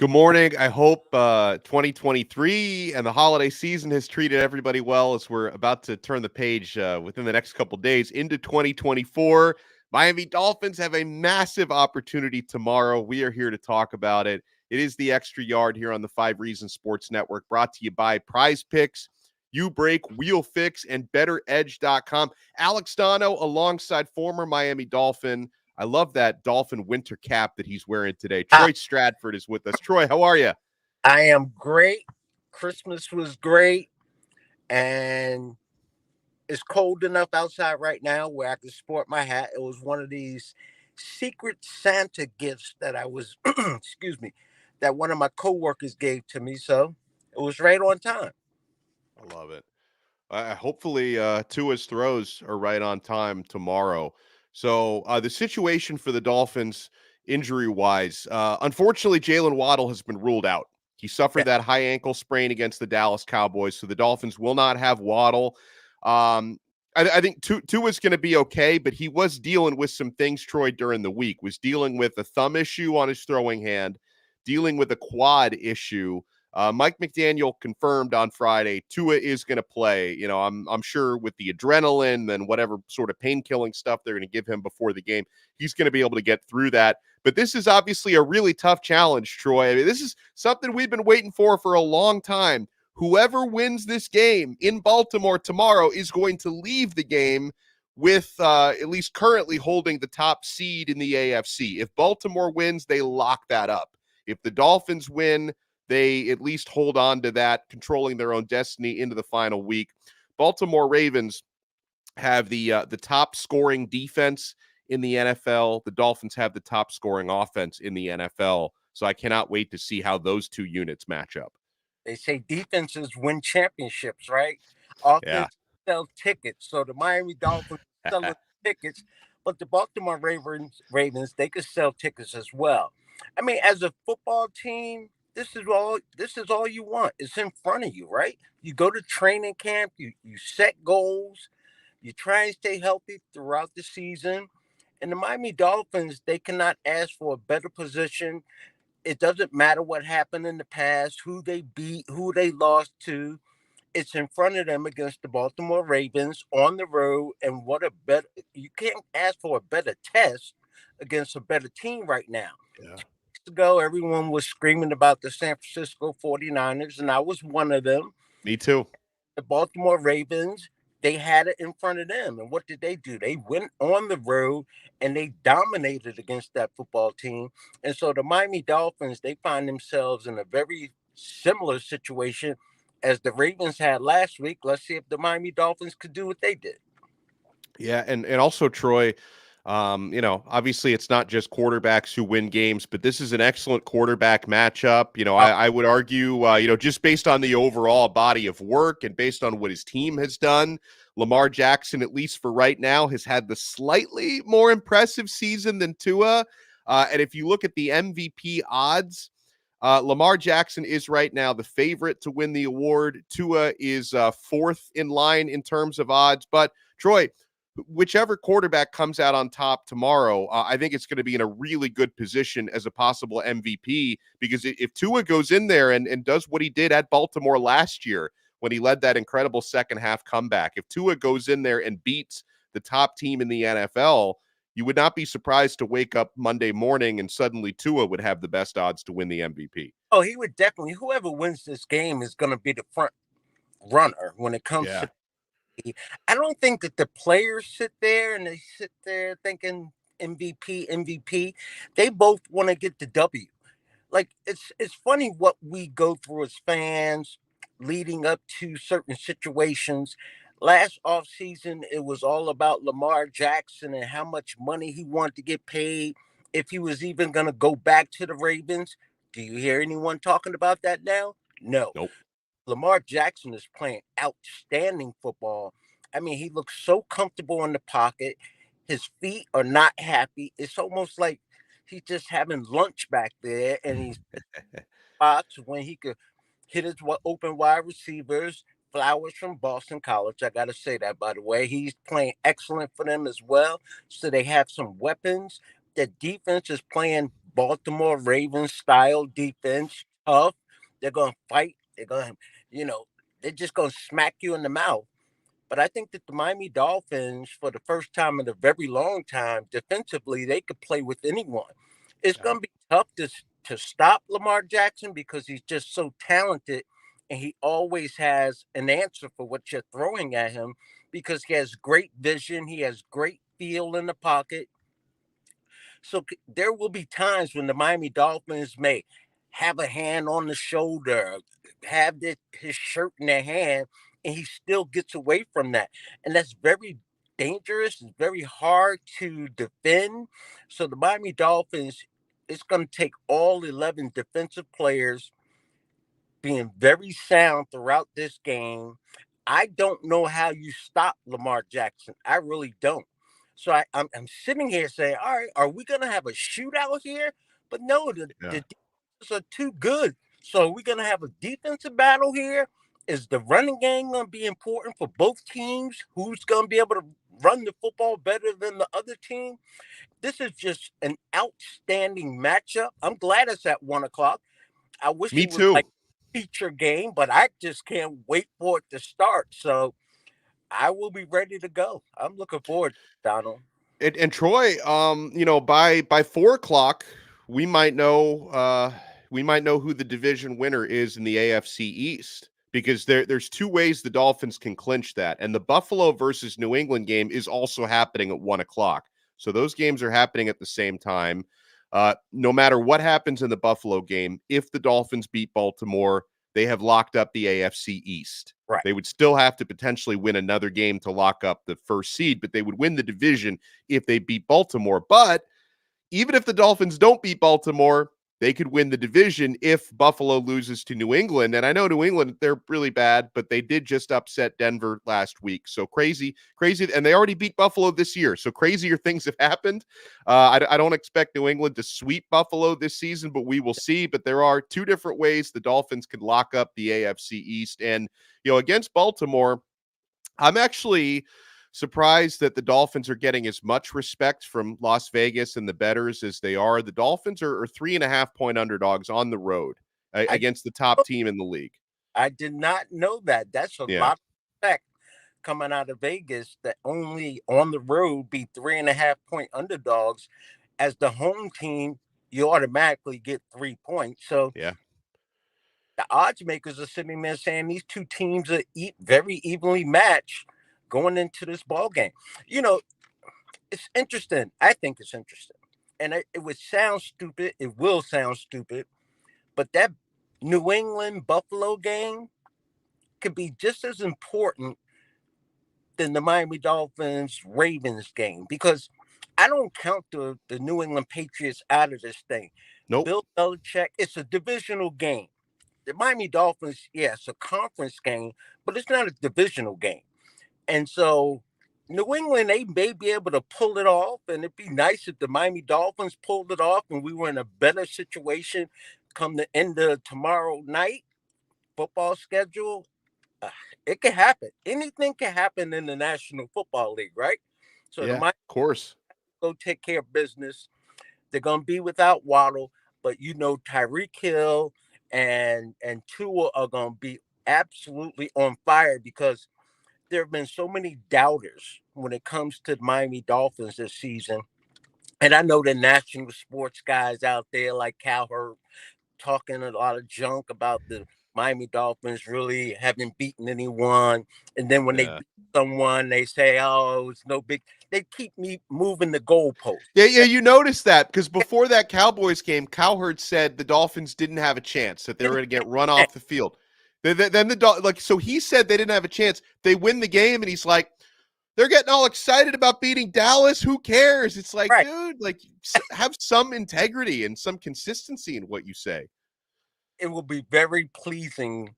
Good morning. I hope 2023 and the holiday season has treated everybody well as we're about to turn the page within the next couple days into 2024. Miami Dolphins have a massive opportunity tomorrow. We are here to talk about it. It is the Extra Yard here on the 5 Reasons Sports Network, brought to you by Prize Picks, You Break, Wheel Fix, and BetterEdge.com. Alex Donno alongside former Miami Dolphin. I love that Dolphin winter cap that he's wearing today. I, Troy Stradford is with us. Troy, how are you? I am great. Christmas was great, and it's cold enough outside right now where I can sport my hat. It was one of these secret Santa gifts that I was, excuse me, that one of my coworkers gave to me. So it was right on time. I love it. Hopefully, Tua's throws are right on time tomorrow. So the situation for the Dolphins, injury-wise, unfortunately, Jaylen Waddle has been ruled out. He suffered Yeah. that high ankle sprain against the Dallas Cowboys, so the Dolphins will not have Waddle. I think Tua's going to be okay, but he was dealing with some things, Troy, during the week. Was dealing with a thumb issue on his throwing hand, dealing with a quad issue. Mike McDaniel confirmed on Friday Tua is going to play. You know, I'm sure with the adrenaline and whatever sort of pain killing stuff they're going to give him before the game, he's going to be able to get through that. But this is obviously a really tough challenge, Troy. I mean, this is something we've been waiting for a long time. Whoever wins this game in Baltimore tomorrow is going to leave the game with at least currently holding the top seed in the AFC. If Baltimore wins, they lock that up. If the Dolphins win, they at least hold on to that, controlling their own destiny into the final week. Baltimore Ravens have the top scoring defense in the NFL. The Dolphins have the top scoring offense in the NFL. So I cannot wait to see how those two units match up. They say defenses win championships, right? Yeah. Offense sell tickets. So the Miami Dolphins selling tickets, but the Baltimore Ravens, they could sell tickets as well. I mean, as a football team, this is all you want. It's in front of you, right? You go to training camp, you set goals, you try and stay healthy throughout the season. And the Miami Dolphins, they cannot ask for a better position. It doesn't matter what happened in the past, who they beat, who they lost to. It's in front of them against the Baltimore Ravens on the road. And what a better, you can't ask for a better test against a better team right now. Yeah. Ago, everyone was screaming about the San Francisco 49ers, and I was one of them. Me too. The Baltimore Ravens, they had it in front of them. And what did they do? They went on the road and they dominated against that football team. And so the Miami Dolphins, they find themselves in a very similar situation as the Ravens had last week. Let's see if the Miami Dolphins could do what they did. Yeah, and also Troy, obviously it's not just quarterbacks who win games, but this is an excellent quarterback matchup. I would argue, just based on the overall body of work and based on what his team has done, Lamar Jackson, at least for right now, has had the slightly more impressive season than Tua. And if you look at the MVP odds, Lamar Jackson is right now the favorite to win the award. Tua is fourth in line in terms of odds. But Troy, whichever quarterback comes out on top tomorrow, I think it's going to be in a really good position as a possible MVP, because if Tua goes in there and does what he did at Baltimore last year when he led that incredible second half comeback, if Tua goes in there and beats the top team in the NFL, you would not be surprised to wake up Monday morning and suddenly Tua would have the best odds to win the MVP. Oh, he would definitely, whoever wins this game is going to be the front runner when it comes Yeah. to. I don't think that the players sit there and they sit there thinking MVP, MVP. They both want to get the W. Like it's funny what we go through as fans leading up to certain situations. Last offseason, it was all about Lamar Jackson and how much money he wanted to get paid, if he was even going to go back to the Ravens. Do you hear anyone talking about that now? No. Nope. Lamar Jackson is playing outstanding football. I mean, he looks so comfortable in the pocket. His feet are not happy. It's almost like he's just having lunch back there, and he's spots when he could hit his open wide receivers. Flowers from Boston College. I got to say that, by the way. He's playing excellent for them as well. So they have some weapons. The defense is playing Baltimore Ravens style defense, tough. They're gonna fight. They're gonna, you know, they're just gonna smack you in the mouth. But I think that the Miami Dolphins, for the first time in a very long time, defensively, they could play with anyone. It's Yeah. going to be tough to stop Lamar Jackson because he's just so talented and he always has an answer for what you're throwing at him because he has great vision. He has great feel in the pocket. So there will be times when the Miami Dolphins may have a hand on the shoulder, have his shirt in their hand, and he still gets away from that. And that's very dangerous. It's very hard to defend. So the Miami Dolphins, it's going to take all 11 defensive players being very sound throughout this game. I don't know how you stop Lamar Jackson. I really don't. So I'm sitting here saying, all right, are we going to have a shootout here? But no, Yeah. the defenses are too good. So are we going to have a defensive battle here? Is the running game going to be important for both teams? Who's going to be able to run the football better than the other team? This is just an outstanding matchup. I'm glad it's at 1 o'clock. I wish Me it was too. like a feature game, but I just can't wait for it to start. So I will be ready to go. I'm looking forward, Donald. And Troy, by 4 o'clock, we might know who the division winner is in the AFC East because there's two ways the Dolphins can clinch that, and the Buffalo versus New England game is also happening at 1 o'clock. So those games are happening at the same time. No matter what happens in the Buffalo game, if the Dolphins beat Baltimore, they have locked up the AFC East. Right. They would still have to potentially win another game to lock up the first seed, but they would win the division if they beat Baltimore. But even if the Dolphins don't beat Baltimore, they could win the division if Buffalo loses to New England. And I know New England, they're really bad, but they did just upset Denver last week. So crazy. And they already beat Buffalo this year. So crazier things have happened. I don't expect New England to sweep Buffalo this season, but we will see. But there are two different ways the Dolphins can lock up the AFC East. And, against Baltimore, I'm actually surprised that the Dolphins are getting as much respect from Las Vegas and the bettors as they are. The Dolphins are 3.5-point underdogs on the road I against the top team in the league. I did not know that. That's a Yeah. lot of respect coming out of Vegas that only on the road be 3.5 point underdogs. As the home team, you automatically get 3 points. So Yeah. the odds makers are sitting there saying these two teams are very evenly matched going into this ball game. You know, it's interesting. I think it's interesting, and it would sound stupid. It will sound stupid, but that New England Buffalo game could be just as important than the Miami Dolphins Ravens game because I don't count the New England Patriots out of this thing. Nope. Bill Belichick, it's a divisional game. The Miami Dolphins, yeah, it's a conference game, but it's not a divisional game. And so New England, they may be able to pull it off, and it'd be nice if the Miami Dolphins pulled it off and we were in a better situation come the end of tomorrow night football schedule. Uh, it can happen. Anything can happen in the National Football League, right? So the Yeah. Miami Of course. go take care of business. They're gonna be without Waddle, but Tyreek Hill and Tua are gonna be absolutely on fire because there have been so many doubters when it comes to the Miami Dolphins this season. And I know the national sports guys out there like Cowherd talking a lot of junk about the Miami Dolphins really haven't beaten anyone. And then when they Yeah. beat someone, they say, oh, it's no big. They keep me moving the goalposts. Yeah, you noticed that because before that Cowboys game, Cowherd said the Dolphins didn't have a chance, that they were going to get run off the field. Then so he said they didn't have a chance. They win the game, and he's like, they're getting all excited about beating Dallas. Who cares? It's like, Right. dude, like have some integrity and some consistency in what you say. It will be very pleasing.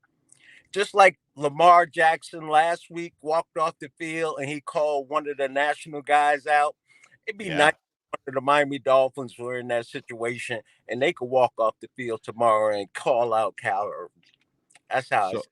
Just like Lamar Jackson last week walked off the field and he called one of the national guys out. It'd be nice Yeah. if the Miami Dolphins were in that situation and they could walk off the field tomorrow and call out Cowher. That's how I So see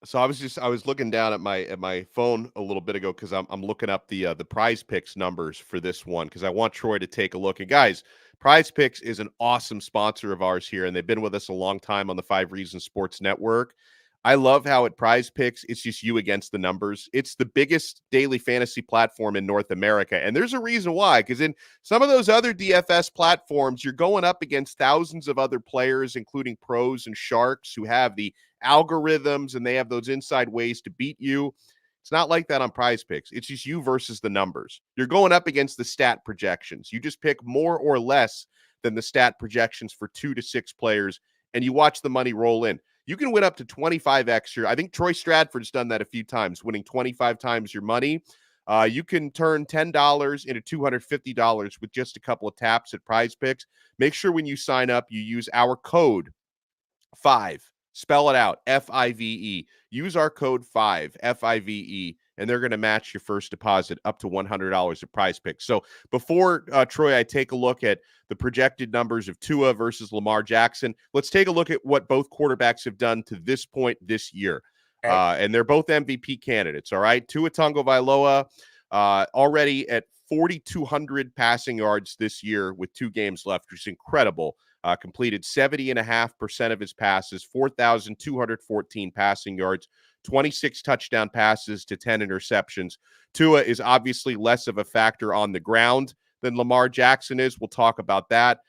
So I was looking down at my phone a little bit ago because I'm looking up the Prize Picks numbers for this one because I want Troy to take a look. And guys, Prize Picks is an awesome sponsor of ours here, and they've been with us a long time on the Five Reasons Sports Network. I love how at Prize Picks it's just you against the numbers. It's the biggest daily fantasy platform in North America, and there's a reason why. Because in some of those other DFS platforms, you're going up against thousands of other players, including pros and sharks, who have the algorithms and they have those inside ways to beat you. It's not like that on Prize Picks. It's just you versus the numbers. You're going up against the stat projections. You just pick more or less than the stat projections for 2 to 6 players, and you watch the money roll in. You can win up to 25x. I think Troy Stradford's done that a few times, winning 25 times your money. You can turn $10 into $250 with just a couple of taps at Prize Picks. Make sure when you sign up, you use our code 5. Spell it out, FIVE. Use our code 5, FIVE, and they're going to match your first deposit up to $100 at Prize Picks. So before, Troy, I take a look at the projected numbers of Tua versus Lamar Jackson, let's take a look at what both quarterbacks have done to this point this year. Okay. And they're both MVP candidates, all right? Tua Tagovailoa already at 4,200 passing yards this year with 2 games left, which is incredible. Completed 70.5% of his passes, 4,214 passing yards, 26 touchdown passes to 10 interceptions. Tua is obviously less of a factor on the ground than Lamar Jackson is. We'll talk about that.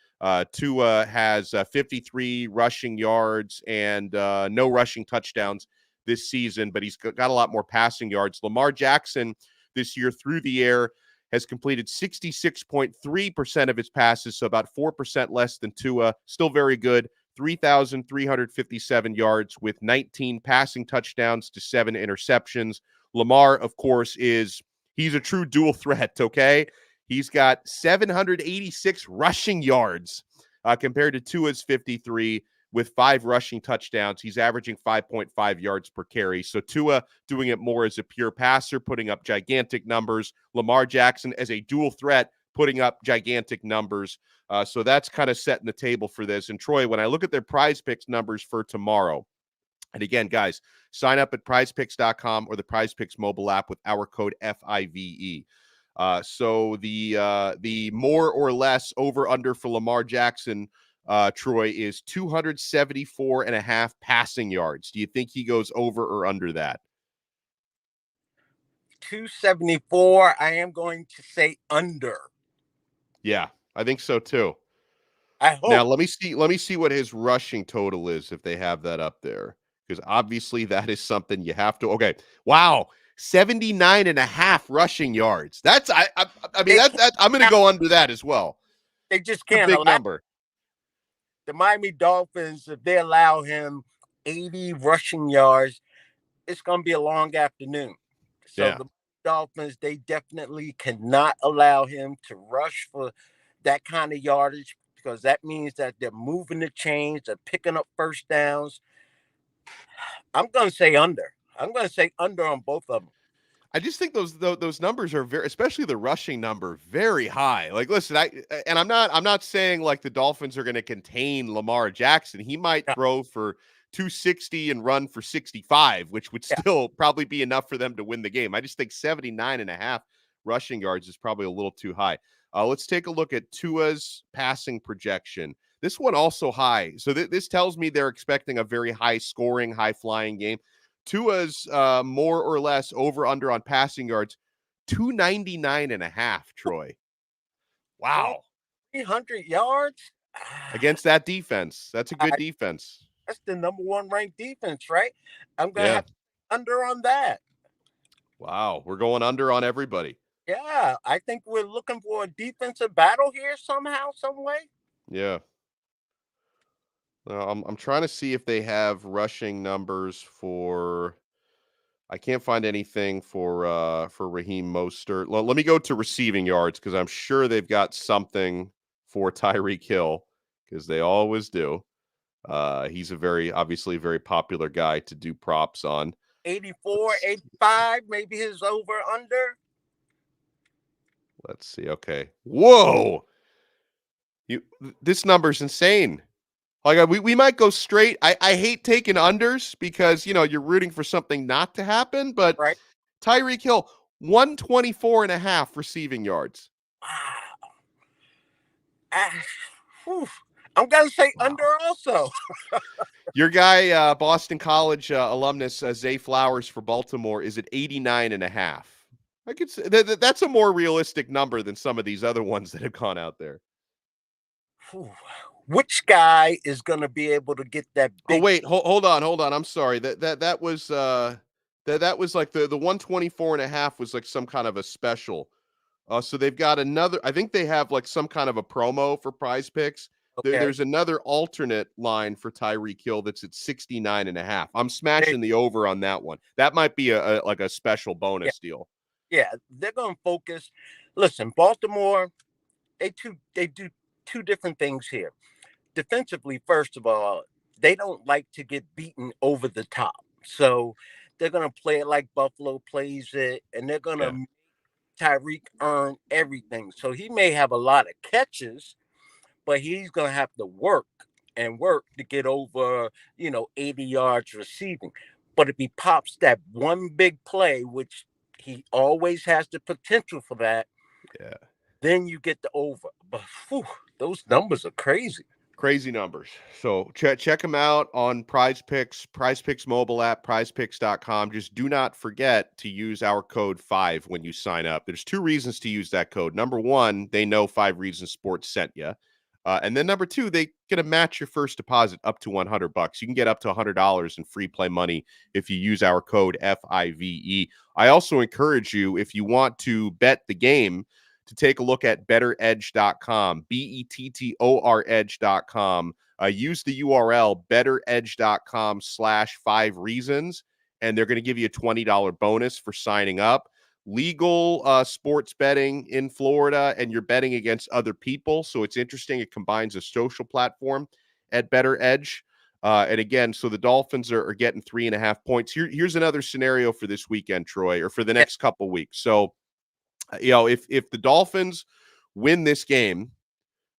Tua has 53 rushing yards and no rushing touchdowns this season, but he's got a lot more passing yards. Lamar Jackson this year through the air has completed 66.3% of his passes, so about 4% less than Tua. Still very good. 3,357 yards with 19 passing touchdowns to 7 interceptions. Lamar, of course, he's a true dual threat, okay? He's got 786 rushing yards compared to Tua's 53 with 5 rushing touchdowns. He's averaging 5.5 yards per carry. So Tua doing it more as a pure passer, putting up gigantic numbers. Lamar Jackson as a dual threat, putting up gigantic numbers. So that's kind of setting the table for this. And Troy, when I look at their Prize Picks numbers for tomorrow, and again, guys, sign up at prizepicks.com or the Prize Picks mobile app with our code FIVE. So the more or less over under for Lamar Jackson, Troy, is 274.5 passing yards. Do you think he goes over or under that? 274. I am going to say under. Yeah, I think so too. I Now hope. let me see what his rushing total is if they have that up there. Because obviously that is something you have to. Okay. Wow. 79.5 rushing yards. I mean, They that I'm going to go under that as well. they just It's a can't big allow number. the Miami Dolphins, if they allow him 80 rushing yards, it's going to be a long afternoon. So Yeah. the Dolphins, they definitely cannot allow him to rush for that kind of yardage because that means that they're moving the chains, they're picking up first downs. I'm going to say under. I'm going to say under on both of them. I just think those numbers are very, especially the rushing number, very high. Like, listen, I'm not saying like the Dolphins are going to contain Lamar Jackson. He might Yeah, throw for 260 and run for 65, which would yeah. still probably be enough for them to win the game. I just think 79.5 rushing yards is probably a little too high. Let's take a look at Tua's passing projection. This one also high. So this tells me they're expecting a very high scoring, high flying game. Tua's more or less over under on passing yards, 299.5, Troy. Oh, Wow. 300 yards? Against that defense. That's a good defense. That's the number one ranked defense, right? I'm going to Yeah. have under on that. Wow. We're going under on everybody. Yeah, I think we're looking for a defensive battle here somehow, some way. Yeah. I'm trying to see if they have rushing numbers for. I can't find anything for Raheem Mostert. Let me go to receiving yards because I'm sure they've got something for Tyreek Hill because they always do. He's obviously very popular guy to do props on. 84, 85, maybe his over under. Let's see. Okay. Whoa. This number's insane. Like we might go straight. I hate taking unders because you're rooting for something not to happen, but Right? Tyreek Hill 124.5 receiving yards. Wow. Ah, whew. I'm gonna say under Wow. also. Your guy, Boston College alumnus Zay Flowers for Baltimore is at 89.5. I could say that's a more realistic number than some of these other ones that have gone out there. Whew. Which guy is gonna be able to get that Oh big? wait, hold on. I'm sorry. That was that was like the 124.5 was like some kind of a special. So they've got another. I think they have like some kind of a promo for Prize Picks. Okay, There's another alternate line for Tyreek Hill that's at 69.5. I'm they, smashing the over on that one. That might be a like a special yeah, bonus deal. yeah, they're gonna focus. Listen, Baltimore, they do two different things here. Defensively, first of all, they don't like to get beaten over the top. So they're going to play it like Buffalo plays it, and they're going to Yeah, Tyreek earn everything. So he may have a lot of catches, but he's going to have to work and work to get over, 80 yards receiving. But if he pops that one big play, which he always has the potential for that, yeah. then you get the over. But whew, those numbers are crazy. Crazy numbers. So check them out on Prize Picks, Prize Picks mobile app, prizepicks.com. Just do not forget to use our code 5 when you sign up. There's two reasons to use that code. Number one, they know 5 Reasons Sports sent you. And then number two, they going to match your first deposit up to $100. You can get up to $100 in free play money if you use our code FIVE. I also encourage you, if you want to bet the game, to take a look at betteredge.com, BETTOR edge.com. Use the URL betteredge.com/5 reasons, and they're going to give you a $20 bonus for signing up. Legal sports betting in Florida, and you're betting against other people. So it's interesting. It combines a social platform at Better Edge. And again, so the Dolphins are getting 3.5 points. Here's another scenario for this weekend, Troy, or for the Yeah, next couple weeks. So if the Dolphins win this game,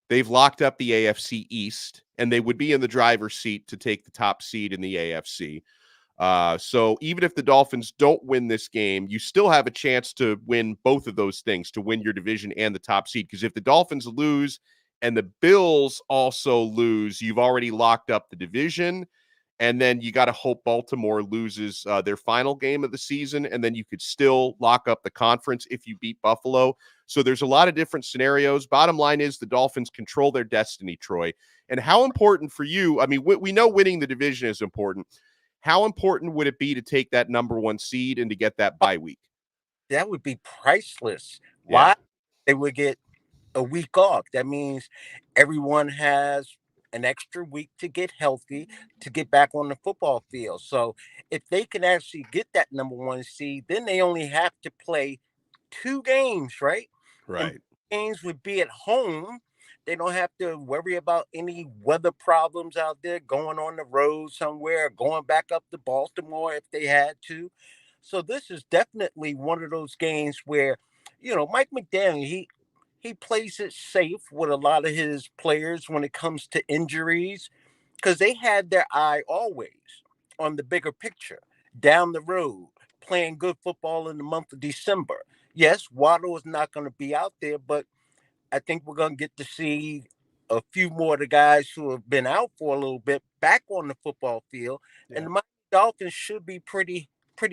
they've locked up the AFC East, and they would be in the driver's seat to take the top seed in the AFC. So even if the Dolphins don't win this game, you still have a chance to win both of those things, to win your division and the top seed. Because if the Dolphins lose and the Bills also lose, you've already locked up the division. And then you got to hope Baltimore loses their final game of the season, and then you could still lock up the conference if you beat Buffalo. So there's a lot of different scenarios. Bottom line is the Dolphins control their destiny, Troy. And how important for you? I mean, we know winning the division is important. How important would it be to take that number one seed and to get that bye week? that would be priceless. Yeah, Why? They would get a week off. That means everyone has an extra week to get healthy, to get back on the football field. So if they can actually get that number one seed, then they only have to play two games, right? And right. games would be at home. They don't have to worry about any weather problems out there, going on the road somewhere, going back up to Baltimore if they had to. So this is definitely one of those games where, Mike McDaniel, he plays it safe with a lot of his players when it comes to injuries because they had their eye always on the bigger picture down the road, playing good football in the month of December. Yes, Waddle is not going to be out there, but I think we're going to get to see a few more of the guys who have been out for a little bit back on the football field, and Yeah. the Miami Dolphins should be pretty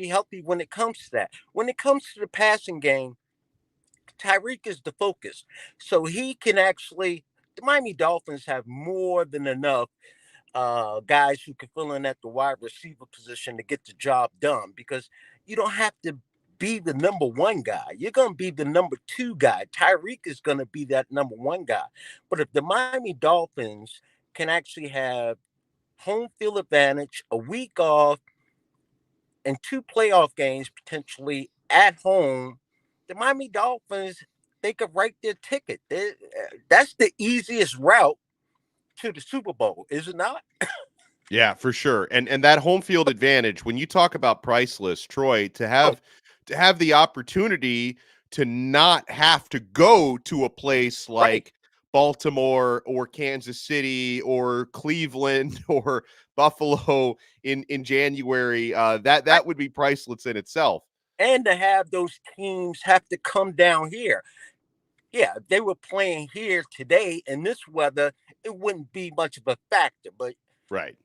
healthy when it comes to that. When it comes to the passing game, Tyreek is the focus, so he can actually. The Miami Dolphins have more than enough guys who can fill in at the wide receiver position to get the job done because you don't have to be the number one guy. You're going to be the number two guy. Tyreek is going to be that number one guy. But if the Miami Dolphins can actually have home field advantage, a week off, and two playoff games potentially at home, the Miami Dolphins, they could write their ticket. That's the easiest route to the Super Bowl, is it not? Yeah, for sure. And that home field advantage, when you talk about priceless, Troy, Oh, to have the opportunity to not have to go to a place right. like Baltimore or Kansas City or Cleveland or Buffalo in January, that would be priceless in itself. And to have those teams have to come down here. Yeah, if they were playing here today in this weather, it wouldn't be much of a factor. But Right.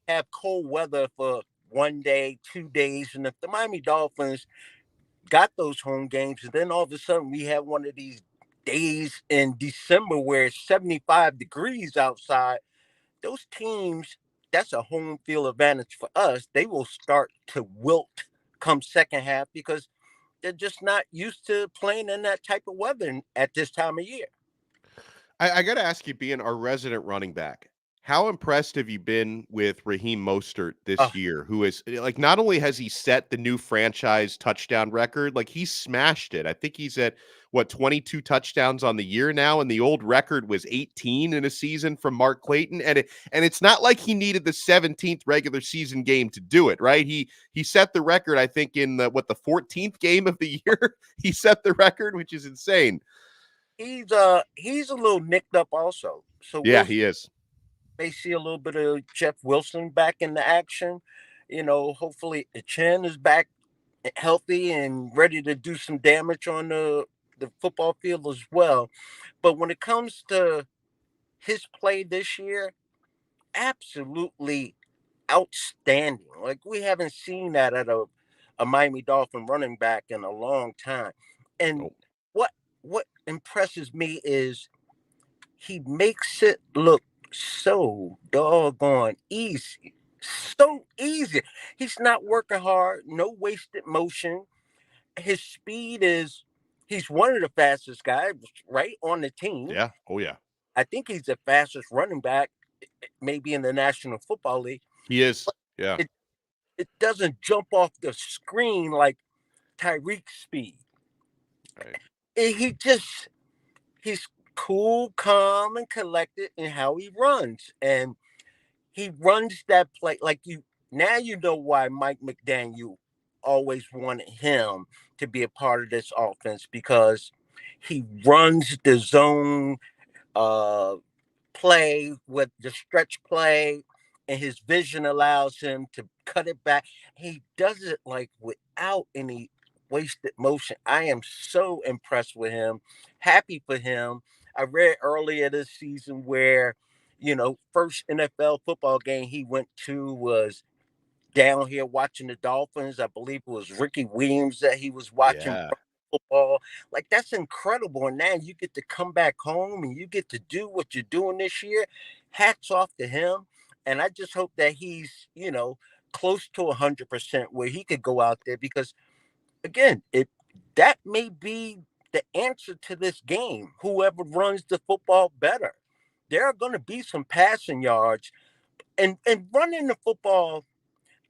have cold weather for 1 day, 2 days, and if the Miami Dolphins got those home games, and then all of a sudden we have one of these days in December where it's 75 degrees outside, those teams, that's a home field advantage for us. They will start to wilt come second half because they're just not used to playing in that type of weather at this time of year. I got to ask you, being our resident running back, how impressed have you been with Raheem Mostert Uh, this year? Who is like, not only has he set the new franchise touchdown record, like he smashed it. I think he's at what 22 touchdowns on the year now, and the old record was 18 in a season from Mark Clayton. And it's not like he needed the 17th regular season game to do it, right? He set the record, I think, in the 14th game of the year. He set the record, which is insane. he's a little nicked up also. So Yeah, we'll he is. may see a little bit of Jeff Wilson back in the action. Hopefully Chen is back healthy and ready to do some damage on the football field as well. But when it comes to his play this year, absolutely outstanding. Like we haven't seen that at a Miami Dolphin running back in a long time. And Oh, what what impresses me is he makes it look so doggone easy. So easy. He's not working hard, no wasted motion. His speed is he's one of the fastest guys right on the team. yeah. Oh, yeah. I think he's the fastest running back maybe in the National Football League. He is. Yeah. It it doesn't jump off the screen like Tyreek's speed. Right. He's cool, calm, and collected in how he runs. And he runs that play like you now you know why Mike McDaniel always wanted him to be a part of this offense because he runs the zone uh play with the stretch play, and his vision allows him to cut it back. He does it like without any wasted motion. I am so impressed with him, happy for him. I read earlier this season where, first NFL football game he went to was down here watching the Dolphins. I believe it was Ricky Williams that he was watching Yeah. football. Like that's incredible. And now you get to come back home and you get to do what you're doing this year. Hats off to him. And I just hope that he's, close to 100% where he could go out there because again, it that may be the answer to this game. Whoever runs the football better. There are going to be some passing yards and running the football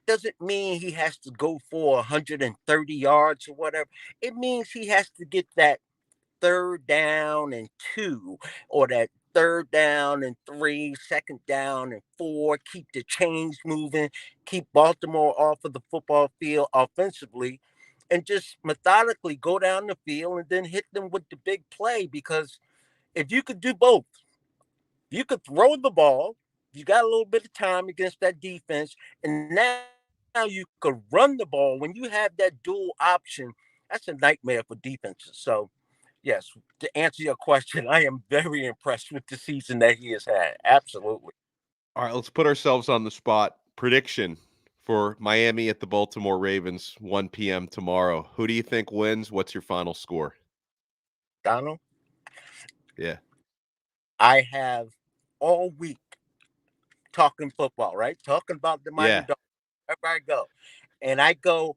doesn't mean he has to go for 130 yards or whatever. It means he has to get that third down and two, or that third down and three, second down and four, keep the chains moving, keep Baltimore off of the football field offensively, and just methodically go down the field and then hit them with the big play. Because if you could do both, you could throw the ball. You got a little bit of time against that defense, and now you could run the ball. When you have that dual option, that's a nightmare for defenses. So, yes, to answer your question, I am very impressed with the season that he has had. Absolutely. All right, let's put ourselves on the spot. Prediction for Miami at the Baltimore Ravens, 1 p.m. tomorrow. Who do you think wins? What's your final score? Donald, Yeah. I have all week talking football, right? Talking about the Miami Yeah. Dolphins. Wherever I go. And I go,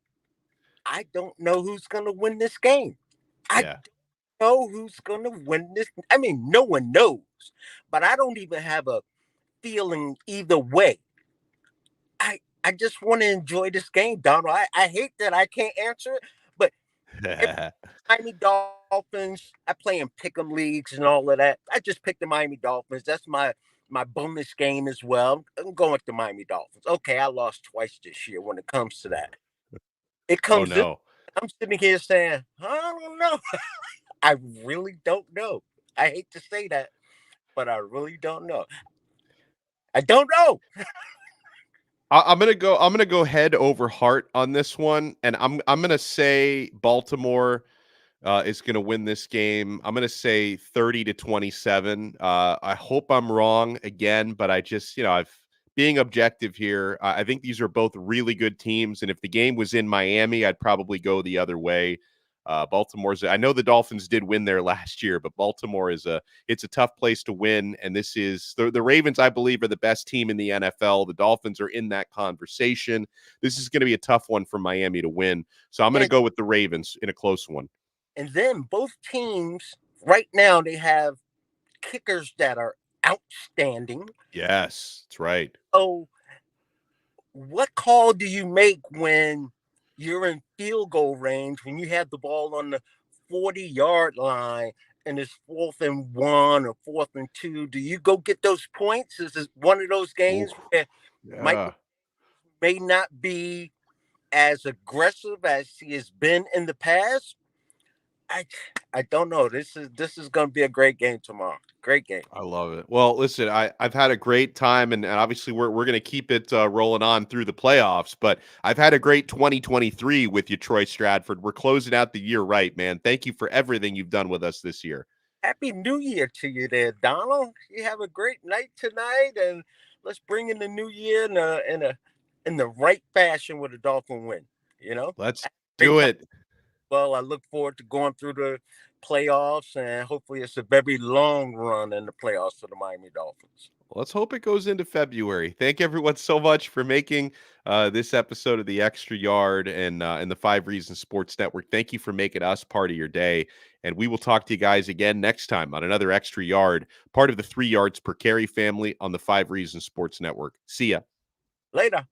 I don't know who's going to win this game. I Yeah. know who's going to win this. I mean, no one knows, but I don't even have a feeling either way. I just want to enjoy this game, Donald. I hate that I can't answer it, but every Miami Dolphins, I play in pick'em leagues and all of that. I just picked the Miami Dolphins. That's my bonus game as well. I'm going with the Miami Dolphins. Okay, I lost twice this year when it comes to that. It Oh, comes this. no. I'm sitting here saying, I don't know. I really don't know. I hate to say that. but I really don't know. I don't know. I'm gonna go. I'm gonna go head over heart on this one, and I'm gonna say Baltimore is going to win this game. I'm going to say 30-27. I hope I'm wrong again, but I just, I've being objective here. I think these are both really good teams, and if the game was in Miami, I'd probably go the other way. Baltimore's. I know the Dolphins did win there last year, but Baltimore it's a tough place to win, and this is the Ravens. I believe are the best team in the NFL. The Dolphins are in that conversation. This is going to be a tough one for Miami to win, so I'm going to go with the Ravens in a close one. And then both teams right now, they have kickers that are outstanding. Yes, that's right. So what call do you make when you're in field goal range, when you have the ball on the 40-yard line and it's 4th and 1 or 4th and 2? Do you go get those points? Is this one of those games Ooh, where Mike yeah. may not be as aggressive as he has been in the past? I don't know. This is going to be a great game tomorrow. Great game. I love it. Well, listen, I've had a great time, and obviously we're going to keep it rolling on through the playoffs. But I've had a great 2023 with you, Troy Stradford. We're closing out the year right, man. Thank you for everything you've done with us this year. Happy New Year to you there, Donald. You have a great night tonight, and let's bring in the new year in the right fashion with a Dolphin win. Let's Great do time. it. Well, I look forward to going through the playoffs, and hopefully it's a very long run in the playoffs for the Miami Dolphins. Let's hope it goes into February. Thank everyone so much for making this episode of the Extra Yard and the 5 Reasons Sports Network. Thank you for making us part of your day. And we will talk to you guys again next time on another Extra Yard, part of the 3 Yards Per Carry family on the 5 Reasons Sports Network. See ya. Later.